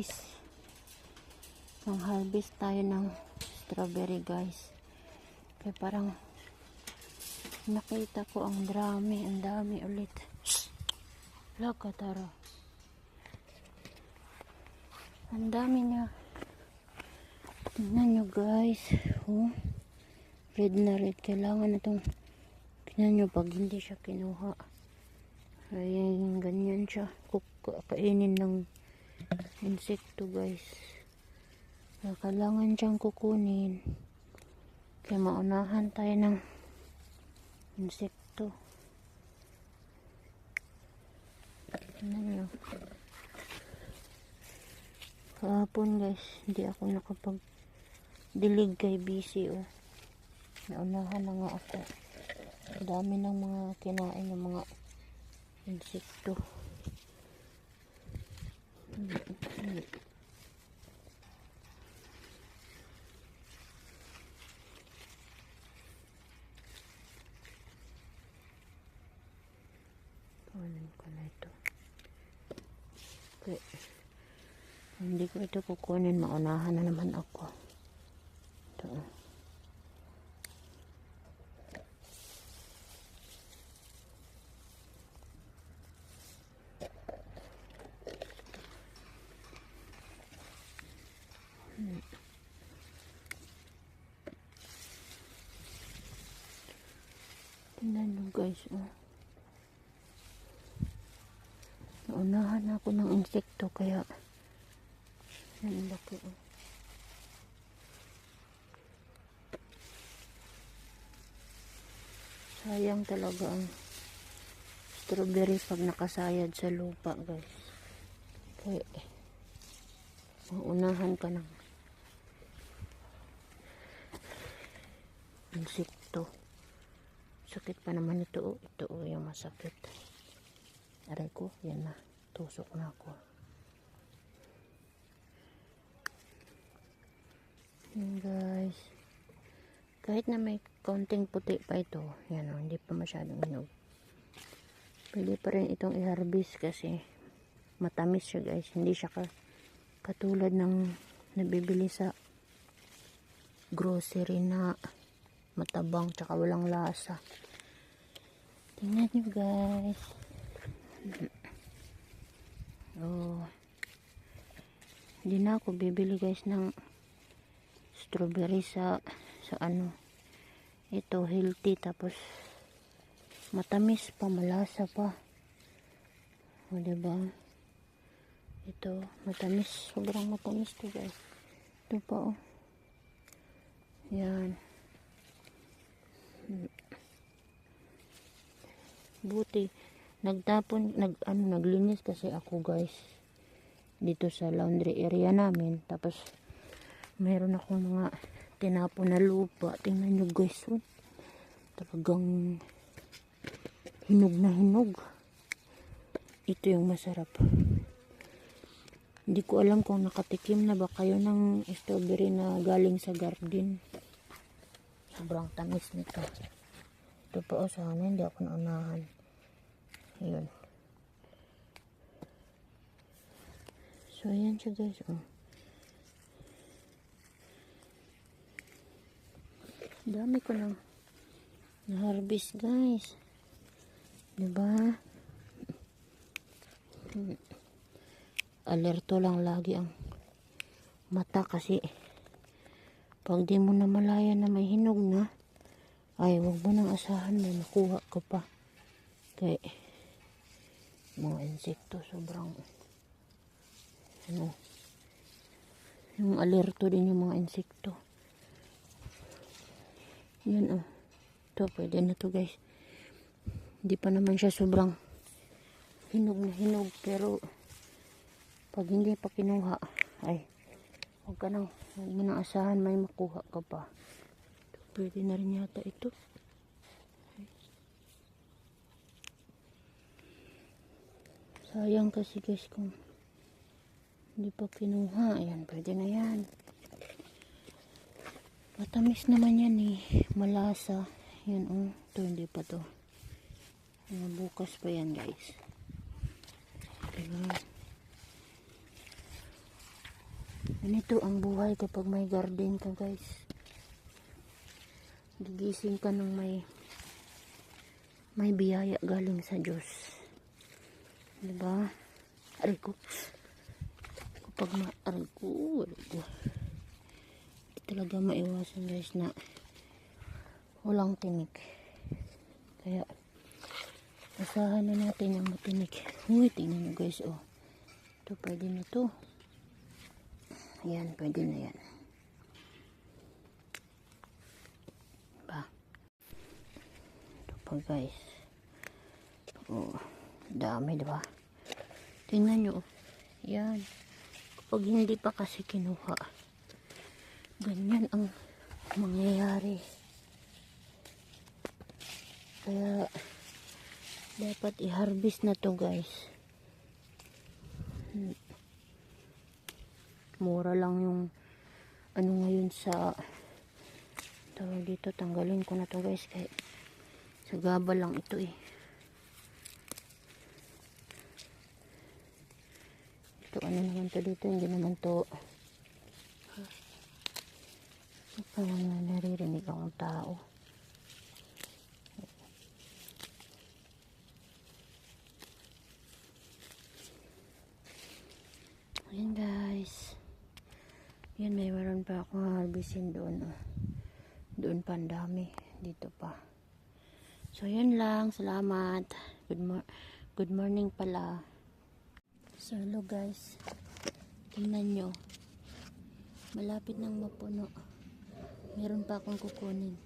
guys, nang harvest tayo ng strawberry guys. Kaya parang nakita ko ang dami ulit. Lakatara, ang dami na. Tingnan nyo guys, oh, red na red. Kailangan na itong, tingnan nyo, pag hindi siya kinuha, ayan, ganyan siya, kainin ng insekto guys. Kailangan siyang kukunin, kaya maunahan tayo ng insekto. Tingnan nyo, kahapon guys, hindi ako nakapag-dilig kay busy, oh. Naunahan na nga ako. Dami ng mga kinain ng mga insekto. Kunin ko na ito. Okay. Hindi ko ito kukunin, maunahan na naman ako. Ito. Tingnan nyo guys, oh. Naunahan ako ng insekto, kaya yan, laki, oh. Sayang talaga ang strawberry pag nakasayad sa lupa guys. Kaya maunahan ka ng insekto. Sakit pa naman ito, oh. Ito, oh, yung masakit. Aray ko, yan na. Tusok na ako. Yan guys. Kahit na may kaunting puti pa ito, yan, oh, hindi pa masyadong hinog. Pwede pa rin itong i-harvest kasi matamis siya guys. Hindi siya katulad ng nabibili sa grocery na matabang tsaka walang lasa. Tingnan nyo guys. Oh, hindi na ako bibili guys ng strawberry sa ano, ito healthy tapos matamis pa, malasa pa. O diba, ito matamis, sobrang matamis to guys. Ito pa, oh, yan. Buti naglinis kasi ako guys dito sa laundry area namin, tapos mayroon akong mga tinapon na lupa. Tingnan nyo guys, oh. Talagang hinog na hinog. Ito yung masarap. Hindi ko alam kung nakatikim na ba kayo ng strawberry na galing sa garden. Sobrang tamis nito. Ito pa, oh, sana hindi ako naunahan. Ayun. So, ayan siya guys, oh. Dami ko nang na-harvest guys. Diba? Alerto lang lagi ang mata kasi pag di mo na malaya na may hinog na, ay wag mo nang asahan na makuha ka pa. Kaya mga insekto sobrang ano, yung alerto din yung mga insekto. Yan, oh. Ito pwede na to guys. Hindi pa naman siya sobrang hinog na hinog, pero pag hindi pa kinuha, ay huwag mo nang asahan may makuha ka pa. Ito, pwede na rin yata ito. Sayang kasi guys kung hindi pa kinuha. Ayan, pwede na yan. Matamis naman yan eh. Malasa. Yan, oh. Ito, hindi pa to. Bukas pa yan guys. Diba? Ganito ang buhay kapag may garden ka, guys. Gigising ka ng may biyaya galing sa Diyos. Diba? Aray ko. Kapag aray ko. Hindi talaga maiwasan, guys, na walang tinik. Kaya, asahan na natin yung matinik. Uy, tingnan nyo, guys, oh. Ito, pwede na to. Ayan, pwede na yan. Diba? Ito pa, guys. Oh, dami, diba? Tingnan nyo, oh. Yan. Kapag hindi pa kasi kinuha, ganyan ang mangyayari. Kaya, dapat i-harvest na to, guys. Mura lang yung ano ngayon sa tawag dito. Tanggalin ko na to, guys, kaya sa gaba lang ito eh. Ito ano naman to dito, hindi naman to parang naririnig akong tao. Ayan, guys. Yan, may meron pa akong harvestin doon. Oh. Doon pa ang dami. Dito pa. So, yun lang. Salamat. Good morning pala. So, hello, guys. Tingnan nyo. Malapit nang mapuno. Meron pa akong kukunin.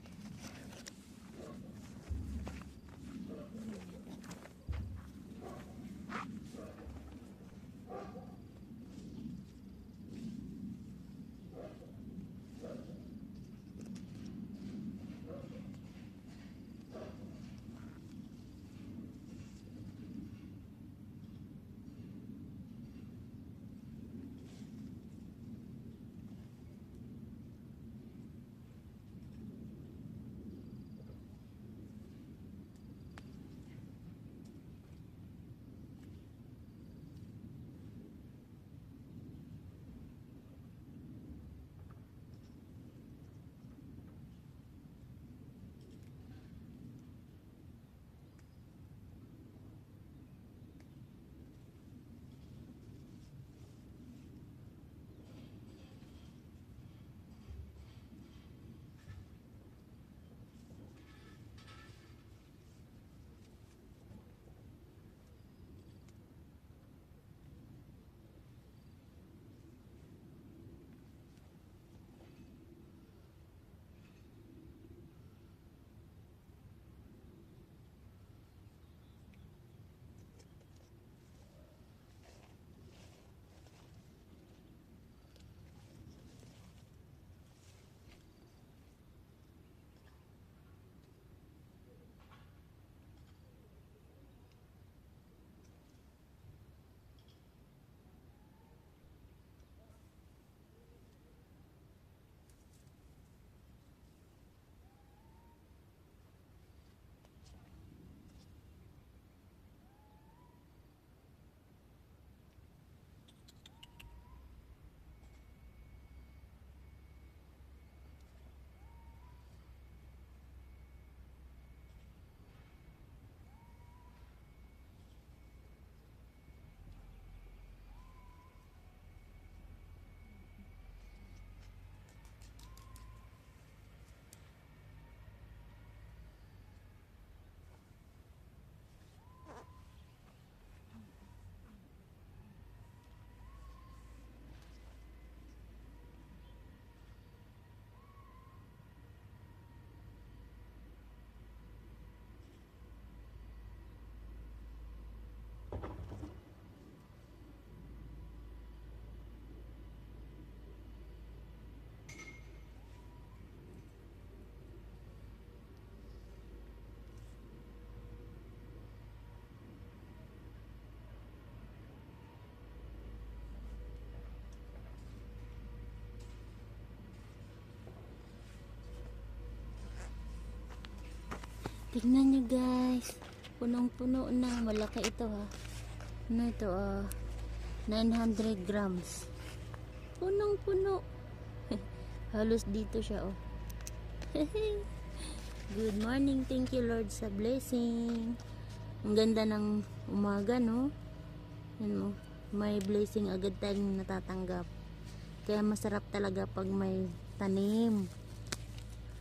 Tingnan nyo, guys. Punong-puno na. Malaki ito, ha. Ano ito, 900 grams. Punong-puno. Halos dito siya, oh. Good morning. Thank you, Lord, sa blessing. Ang ganda ng umaga, no? Yan mo. May blessing agad tayong natatanggap. Kaya masarap talaga pag may tanim.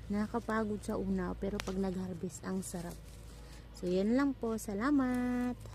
Nakakapagod sa una, pero pag nag-harvest, ang sarap. So, yan lang po. Salamat.